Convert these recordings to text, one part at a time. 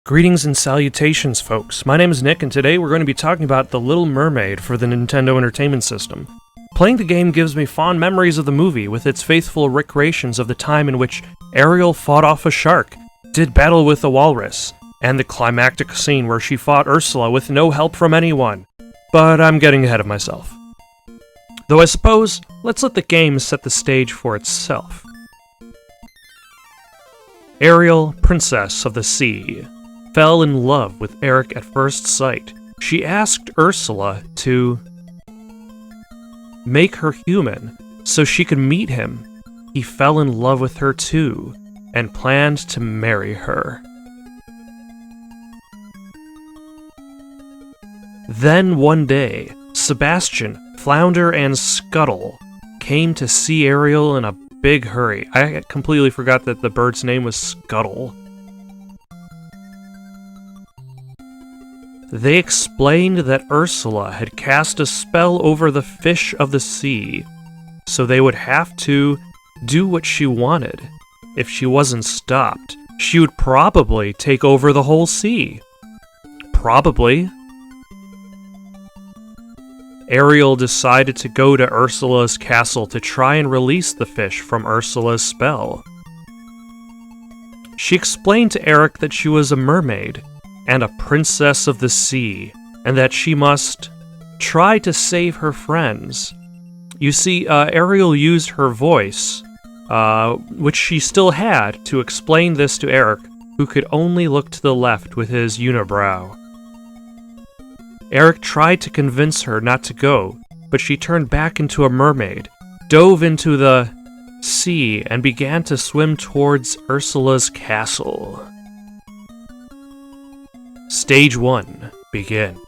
Greetings and salutations, folks. My name is Nick, and today we're going to be talking about The Little Mermaid for the Nintendo Entertainment System. Playing the game gives me fond memories of the movie, with its faithful recreations of the time in which Ariel fought off a shark, did battle with a walrus, and the climactic scene where she fought Ursula with no help from anyone. But I'm getting ahead of myself. Though I suppose, let's let the game set the stage for itself. Ariel, Princess of the Sea, fell in love with Eric at first sight. She asked Ursula to make her human so she could meet him. He fell in love with her too, and planned to marry her. Then one day, Sebastian, Flounder, and Scuttle came to see Ariel in a big hurry. I completely forgot that the bird's name was Scuttle. They explained that Ursula had cast a spell over the fish of the sea, so they would have to do what she wanted. If she wasn't stopped, she would probably take over the whole sea. Probably. Ariel decided to go to Ursula's castle to try and release the fish from Ursula's spell. She explained to Eric that she was a mermaid and a princess of the sea, and that she must try to save her friends. You see, Ariel used her voice, which she still had, to explain this to Eric, who could only look to the left with his unibrow. Eric tried to convince her not to go, but she turned back into a mermaid, dove into the sea, and began to swim towards Ursula's castle. Stage 1. Begin.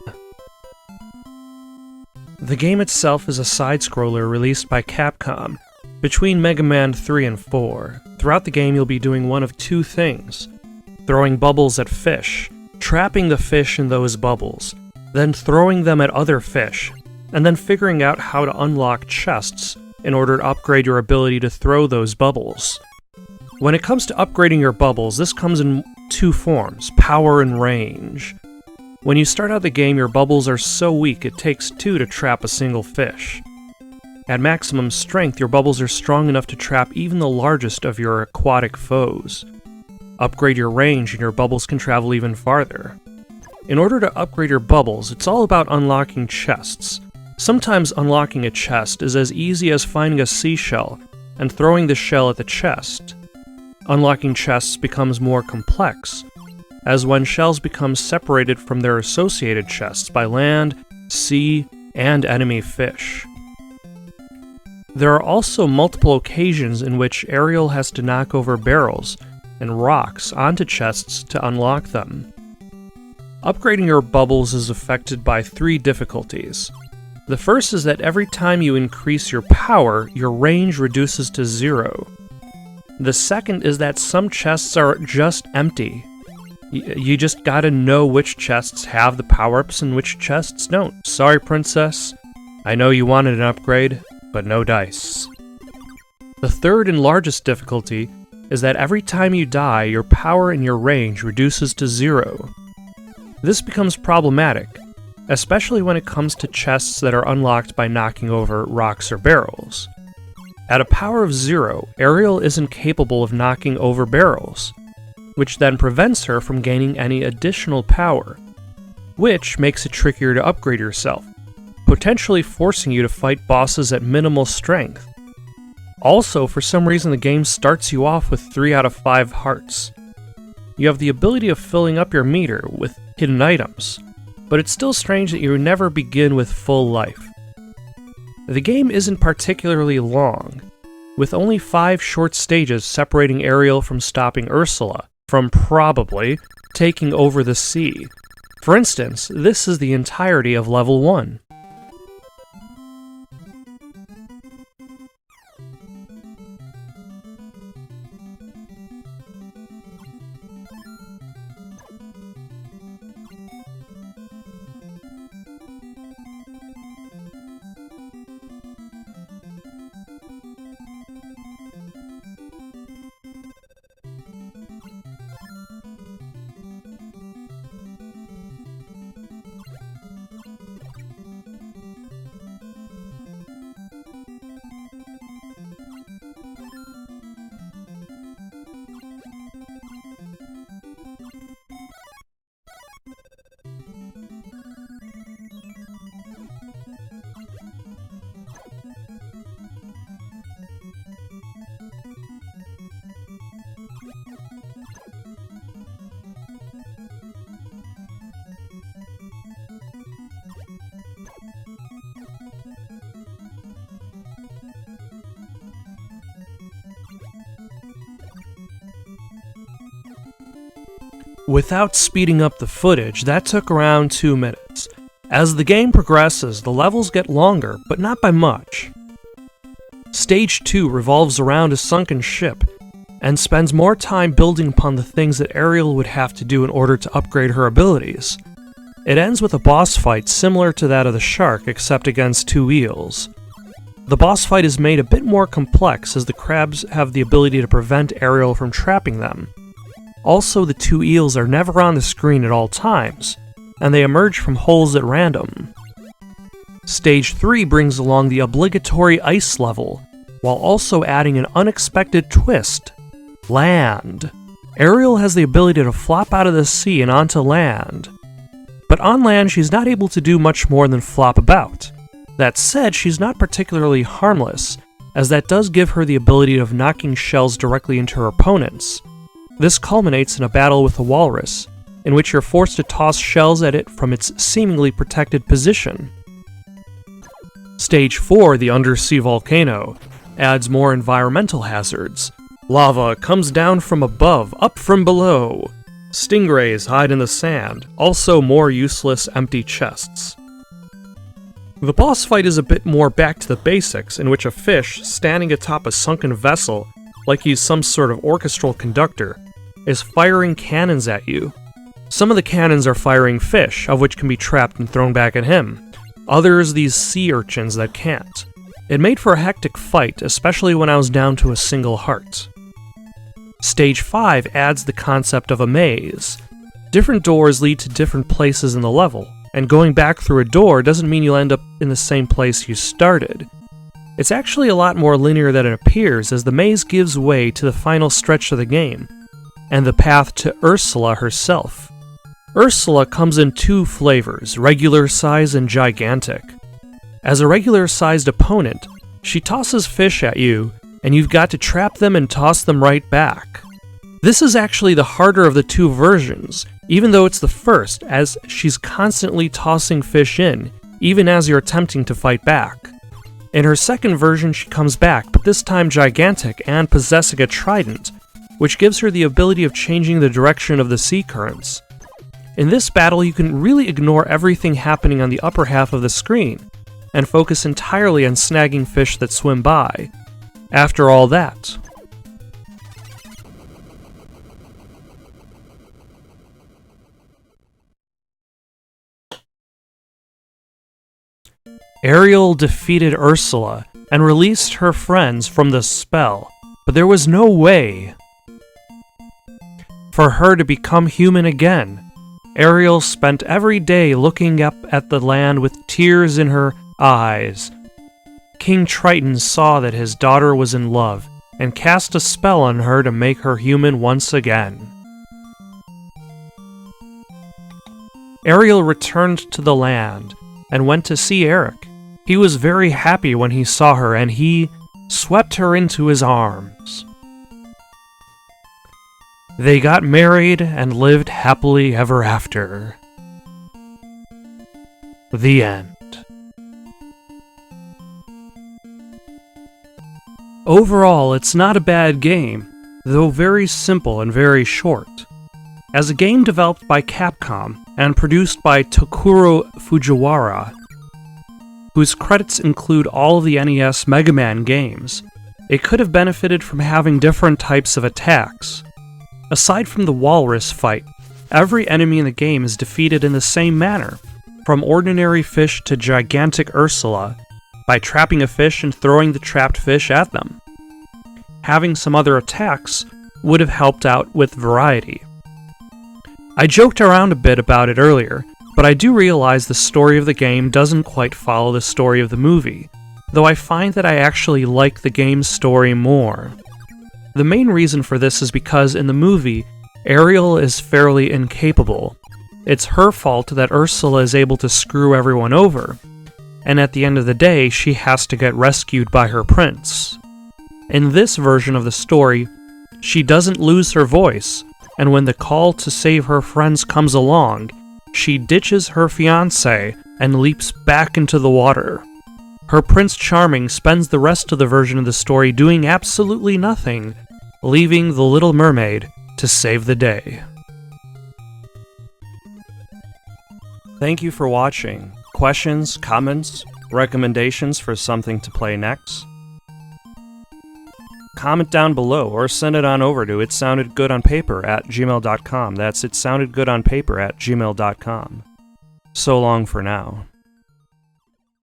The game itself is a side-scroller released by Capcom between Mega Man 3 and 4. Throughout the game you'll be doing one of two things: throwing bubbles at fish, trapping the fish in those bubbles, then throwing them at other fish, and then figuring out how to unlock chests in order to upgrade your ability to throw those bubbles. When it comes to upgrading your bubbles, this comes in two forms: power and range. When you start out the game, your bubbles are so weak it takes two to trap a single fish. At maximum strength, your bubbles are strong enough to trap even the largest of your aquatic foes. Upgrade your range and your bubbles can travel even farther. In order to upgrade your bubbles, it's all about unlocking chests. Sometimes unlocking a chest is as easy as finding a seashell and throwing the shell at the chest. Unlocking chests becomes more complex, as when shells become separated from their associated chests by land, sea, and enemy fish. There are also multiple occasions in which Ariel has to knock over barrels and rocks onto chests to unlock them. Upgrading your bubbles is affected by three difficulties. The first is that every time you increase your power, your range reduces to 0. The second is that some chests are just empty. You just gotta know which chests have the power-ups and which chests don't. Sorry, princess. I know you wanted an upgrade, but no dice. The third and largest difficulty is that every time you die, your power and your range reduces to 0. This becomes problematic, especially when it comes to chests that are unlocked by knocking over rocks or barrels. At a power of 0, Ariel isn't capable of knocking over barrels, which then prevents her from gaining any additional power, which makes it trickier to upgrade yourself, potentially forcing you to fight bosses at minimal strength. Also, for some reason the game starts you off with 3 out of 5 hearts. You have the ability of filling up your meter with hidden items, but it's still strange that you never begin with full life. The game isn't particularly long, with only 5 short stages separating Ariel from stopping Ursula from probably taking over the sea. For instance, this is the entirety of level 1. Without speeding up the footage, that took around 2 minutes. As the game progresses, the levels get longer, but not by much. Stage 2 revolves around a sunken ship, and spends more time building upon the things that Ariel would have to do in order to upgrade her abilities. It ends with a boss fight similar to that of the shark, except against 2 eels. The boss fight is made a bit more complex as the crabs have the ability to prevent Ariel from trapping them. Also, the 2 eels are never on the screen at all times, and they emerge from holes at random. Stage 3 brings along the obligatory ice level, while also adding an unexpected twist: land. Ariel has the ability to flop out of the sea and onto land. But on land, she's not able to do much more than flop about. That said, she's not particularly harmless, as that does give her the ability of knocking shells directly into her opponents. This culminates in a battle with a walrus, in which you're forced to toss shells at it from its seemingly protected position. Stage 4, the undersea volcano, adds more environmental hazards. Lava comes down from above, up from below. Stingrays hide in the sand, also more useless empty chests. The boss fight is a bit more back to the basics, in which a fish, standing atop a sunken vessel, like he's some sort of orchestral conductor, is firing cannons at you. Some of the cannons are firing fish, of which can be trapped and thrown back at him. Others these sea urchins that can't. It made for a hectic fight, especially when I was down to a single heart. Stage 5 adds the concept of a maze. Different doors lead to different places in the level, and going back through a door doesn't mean you'll end up in the same place you started. It's actually a lot more linear than it appears, as the maze gives way to the final stretch of the game, and the path to Ursula herself. Ursula comes in 2 flavors, regular size and gigantic. As a regular-sized opponent, she tosses fish at you, and you've got to trap them and toss them right back. This is actually the harder of the 2 versions, even though it's the first, as she's constantly tossing fish in, even as you're attempting to fight back. In her second version, she comes back, but this time gigantic and possessing a trident, which gives her the ability of changing the direction of the sea currents. In this battle, you can really ignore everything happening on the upper half of the screen, and focus entirely on snagging fish that swim by. After all that, Ariel defeated Ursula and released her friends from the spell, but there was no way for her to become human again. Ariel spent every day looking up at the land with tears in her eyes. King Triton saw that his daughter was in love and cast a spell on her to make her human once again. Ariel returned to the land and went to see Eric. He was very happy when he saw her, and he swept her into his arms. They got married and lived happily ever after. The end. Overall, it's not a bad game, though very simple and very short. As a game developed by Capcom and produced by Tokuro Fujiwara, whose credits include all of the NES Mega Man games, it could have benefited from having different types of attacks. Aside from the walrus fight, every enemy in the game is defeated in the same manner, from ordinary fish to gigantic Ursula, by trapping a fish and throwing the trapped fish at them. Having some other attacks would have helped out with variety. I joked around a bit about it earlier, but I do realize the story of the game doesn't quite follow the story of the movie, though I find that I actually like the game's story more. The main reason for this is because in the movie, Ariel is fairly incapable. It's her fault that Ursula is able to screw everyone over, and at the end of the day, she has to get rescued by her prince. In this version of the story, she doesn't lose her voice, and when the call to save her friends comes along, she ditches her fiancé and leaps back into the water. Her Prince Charming spends the rest of the version of the story doing absolutely nothing, leaving the Little Mermaid to save the day. Thank you for watching. Questions, comments, recommendations for something to play next? Comment down below or send it on over to itsoundedgoodonpaper@gmail.com. That's itsoundedgoodonpaper@gmail.com. So long for now.